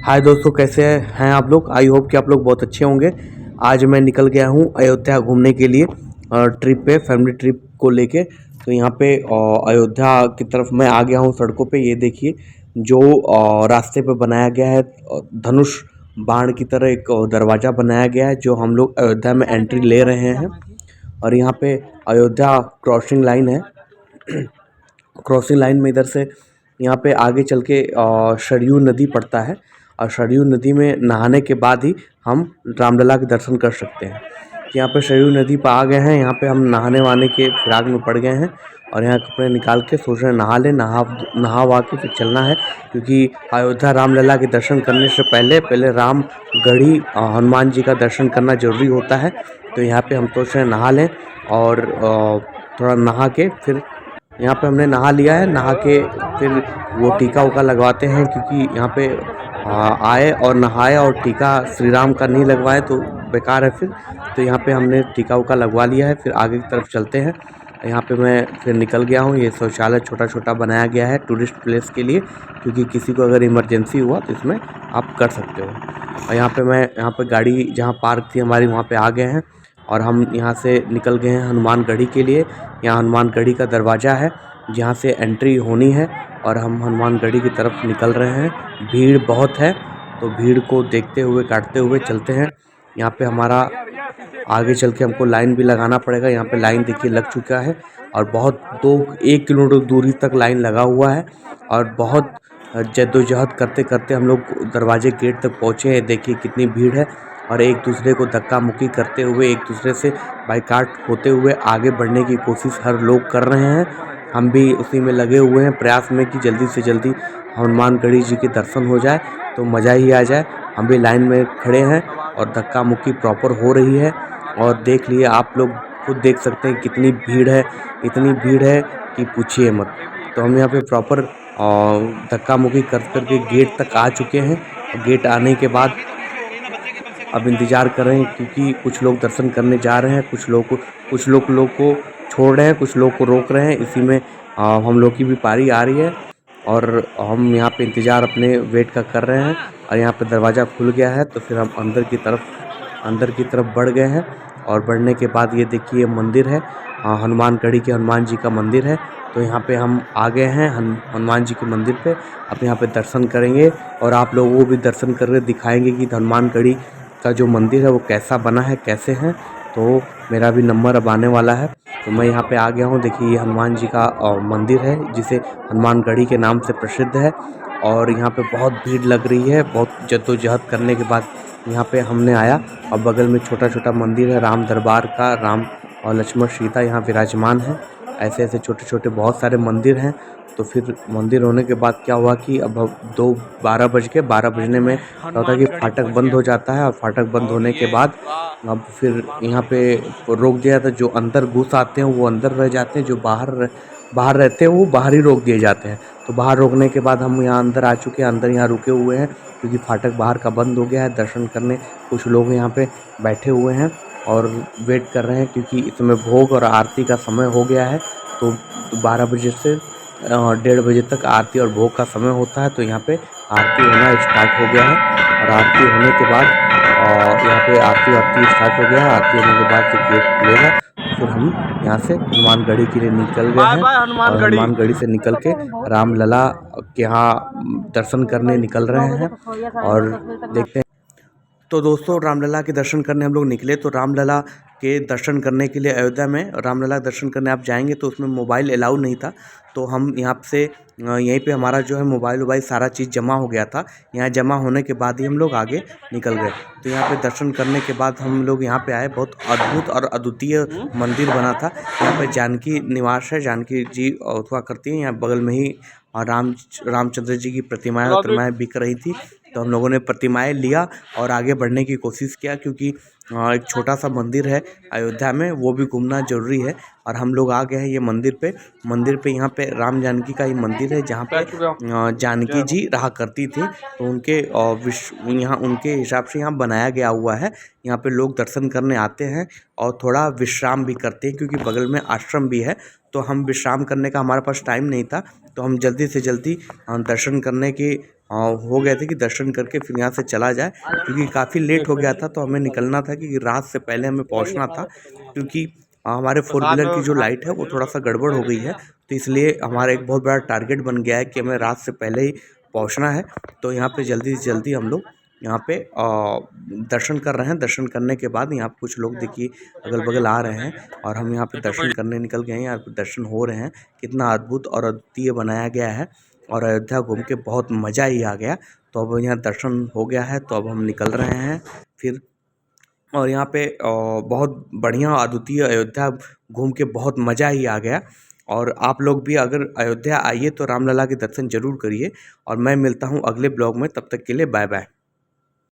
हाय दोस्तों, कैसे हैं आप लोग। आई होप कि आप लोग बहुत अच्छे होंगे। आज मैं निकल गया हूँ अयोध्या घूमने के लिए ट्रिप पे, फैमिली ट्रिप को लेके। तो यहाँ पे अयोध्या की तरफ मैं आ गया हूँ सड़कों पे। ये देखिए जो रास्ते पे बनाया गया है, धनुष बाण की तरह एक दरवाज़ा बनाया गया है जो हम लोग अयोध्या में एंट्री ले रहे हैं। और यहाँ पे अयोध्या क्रॉसिंग लाइन है। क्रॉसिंग लाइन में इधर से यहाँ पे आगे चल के सरयू नदी पड़ता है, और सरयू नदी में नहाने के बाद ही हम रामलला के दर्शन कर सकते हैं। यहाँ पे सरयू नदी पर आ गए हैं। यहाँ पे हम नहाने वहाने के फिराक में पड़ गए हैं, और यहाँ कपड़े निकाल के सोच रहे हैं नहा लें। नहा वहा के फिर चलना है, क्योंकि अयोध्या रामलला के दर्शन करने से पहले राम गढ़ी हनुमान जी का दर्शन करना ज़रूरी होता है। तो यहाँ पे हम सोच रहे हैं नहा लें, और थोड़ा नहा के फिर यहाँ पे हमने नहा लिया है। नहा के फिर वो टीका उका लगवाते हैं, क्योंकि यहाँ पे आए और नहाए और टीका श्री राम का नहीं लगवाए तो बेकार है फिर। तो यहाँ पे हमने टीका उका लगवा लिया है। फिर आगे की तरफ चलते हैं। यहाँ पे मैं फिर निकल गया हूँ। ये शौचालय छोटा छोटा बनाया गया है टूरिस्ट प्लेस के लिए, क्योंकि किसी को अगर इमरजेंसी हुआ तो इसमें आप कर सकते हो। और यहाँ पे गाड़ी जहाँ पार्क थी हमारी वहाँ पे आ गए हैं, और हम यहाँ से निकल गए हैं हनुमानगढ़ी के लिए। यहाँ हनुमानगढ़ी का दरवाज़ा है जहाँ से एंट्री होनी है, और हम हनुमानगढ़ी की तरफ निकल रहे हैं। भीड़ बहुत है, तो भीड़ को देखते हुए काटते हुए चलते हैं। यहाँ पे हमारा आगे चल के हमको लाइन भी लगाना पड़ेगा। यहाँ पे लाइन देखिए लग चुका है, और बहुत 1 किलोमीटर दूरी तक लाइन लगा हुआ है, और बहुत जद्दोजहद करते करते हम लोग दरवाजे गेट तक पहुँचे हैं। देखिए कितनी भीड़ है, और एक दूसरे को धक्का मुक्की करते हुए, एक दूसरे से बाइकाट होते हुए आगे बढ़ने की कोशिश हर लोग कर रहे हैं। हम भी उसी में लगे हुए हैं, प्रयास में कि जल्दी से जल्दी हनुमानगढ़ी जी के दर्शन हो जाए तो मज़ा ही आ जाए। हम भी लाइन में खड़े हैं, और धक्का मुक्की प्रॉपर हो रही है। और देख लिए आप लोग खुद देख सकते हैं कितनी भीड़ है, इतनी भीड़ है कि पूछिए मत। तो हम यहाँ पे प्रॉपर धक्का मुक्की कर के गेट तक आ चुके हैं। गेट आने के बाद अब इंतज़ार कर रहे हैं, क्योंकि कुछ लोग दर्शन करने जा रहे हैं, कुछ लोग को छोड़ रहे हैं, कुछ लोग को रोक रहे हैं। इसी में हम लोग की भी पारी आ रही है, और हम यहाँ पे इंतज़ार अपने वेट का कर रहे हैं। और यहाँ पे दरवाज़ा खुल गया है, तो फिर हम अंदर की तरफ बढ़ गए हैं। और बढ़ने के बाद ये देखिए मंदिर है, हनुमानगढ़ी के हनुमान जी का मंदिर है। तो यहाँ पे हम आ गए हैं हनुमान जी के मंदिर पे। अब यहाँ पे दर्शन करेंगे, और आप लोगों को भी दर्शन करके दिखाएंगे कि हनुमानगढ़ी का जो मंदिर है वो कैसा बना है, कैसे हैं। तो मेरा भी नंबर अब आने वाला है, तो मैं यहाँ पे आ गया हूँ। देखिए ये हनुमान जी का मंदिर है, जिसे हनुमानगढ़ी के नाम से प्रसिद्ध है। और यहाँ पे बहुत भीड़ लग रही है। बहुत जद्दोजहद करने के बाद यहाँ पे हमने आया। और बगल में छोटा छोटा मंदिर है राम दरबार का। राम और लक्ष्मण सीता यहाँ विराजमान है। ऐसे ऐसे छोटे छोटे बहुत सारे मंदिर हैं। तो फिर मंदिर होने के बाद क्या हुआ कि अब 12 बज के 12 बजने में क्या होता है कि फाटक बंद हो जाता है। और फाटक बंद होने के बाद अब फिर यहाँ पे रोक दिया जाता है। जो अंदर घुस आते हैं वो अंदर रह जाते हैं, जो बाहर रहते हैं वो बाहर ही रोक दिए जाते हैं। तो बाहर रोकने के बाद हम यहाँ अंदर आ चुके हैं, अंदर यहाँ रुके हुए हैं, क्योंकि फाटक बाहर का बंद हो गया है। दर्शन करने कुछ लोग यहाँ पे बैठे हुए हैं और वेट कर रहे हैं, क्योंकि इसमें भोग और आरती का समय हो गया है। तो 12 बजे से 1:30 बजे तक आरती और भोग का समय होता है। तो यहाँ पे आरती होना स्टार्ट हो गया है, और आरती होने के बाद यहाँ पे आरती स्टार्ट हो गया है। आरती होने के बाद जब गेट खुलेगा तो फिर हम यहाँ से हनुमानगढ़ी के लिए निकल गए हैं। और हनुमानगढ़ी से निकल के रामलला के यहाँ दर्शन करने निकल रहे हैं, और देखते हैं। तो दोस्तों रामलला के दर्शन करने हम लोग निकले। तो रामलला के दर्शन करने के लिए अयोध्या में रामलला के दर्शन करने आप जाएंगे तो उसमें मोबाइल अलाउ नहीं था। तो हम यहाँ से यहीं पे हमारा जो है मोबाइल वोबाइल सारा चीज़ जमा हो गया था। यहाँ जमा होने के बाद ही हम लोग आगे निकल गए। तो यहाँ पे दर्शन करने के बाद हम लोग यहाँ पे आए। बहुत अद्भुत और अद्वितीय मंदिर बना था। यहाँ पे जानकी निवास है, जानकी जी हुआ करती हैं। यहाँ बगल में ही रामचंद्र जी की प्रतिमाएँ बिक रही थी। तो हम लोगों ने प्रतिमाएँ लिया और आगे बढ़ने की कोशिश किया, क्योंकि एक छोटा सा मंदिर है अयोध्या में, वो भी घूमना ज़रूरी है। और हम लोग आ गए हैं ये मंदिर पे। यहाँ पे राम जानकी का ही मंदिर है, जहाँ पे जानकी जी रहा करती थी। तो उनके यहाँ उनके हिसाब से यहाँ बनाया गया हुआ है। यहाँ पे लोग दर्शन करने आते हैं और थोड़ा विश्राम भी करते हैं, क्योंकि बगल में आश्रम भी है। तो हम विश्राम करने का हमारे पास टाइम नहीं था, तो हम जल्दी से जल्दी दर्शन करने की हो गए थे कि दर्शन करके फिर यहाँ से चला जाए, क्योंकि काफ़ी लेट हो गया था, तो हमें निकलना था क्योंकि रात से पहले हमें पहुँचना था, क्योंकि हमारे फोर व्हीलर की जो लाइट है वो थोड़ा सा गड़बड़ हो गई है। तो इसलिए हमारा एक बहुत बड़ा टारगेट बन गया है कि हमें रात से पहले ही पहुँचना है। तो यहाँ पे जल्दी से जल्दी हम लोग यहाँ पे दर्शन कर रहे हैं। दर्शन करने के बाद यहाँ पे कुछ लोग देखिए अगल बगल आ रहे हैं और हम यहाँ पे दर्शन करने निकल गए हैं। यहाँ पे दर्शन हो रहे हैं। कितना अद्भुत और अद्वितीय बनाया गया है और अयोध्या घूम के बहुत मज़ा ही आ गया। तो अब यहाँ दर्शन हो गया है, तो अब हम निकल रहे हैं फिर। और यहाँ पे बहुत बढ़िया अद्वितीय अयोध्या घूम के बहुत मज़ा ही आ गया। और आप लोग भी अगर अयोध्या आइए तो रामलला के दर्शन ज़रूर करिए। और मैं मिलता हूँ अगले ब्लॉग में, तब तक के लिए बाय बाय।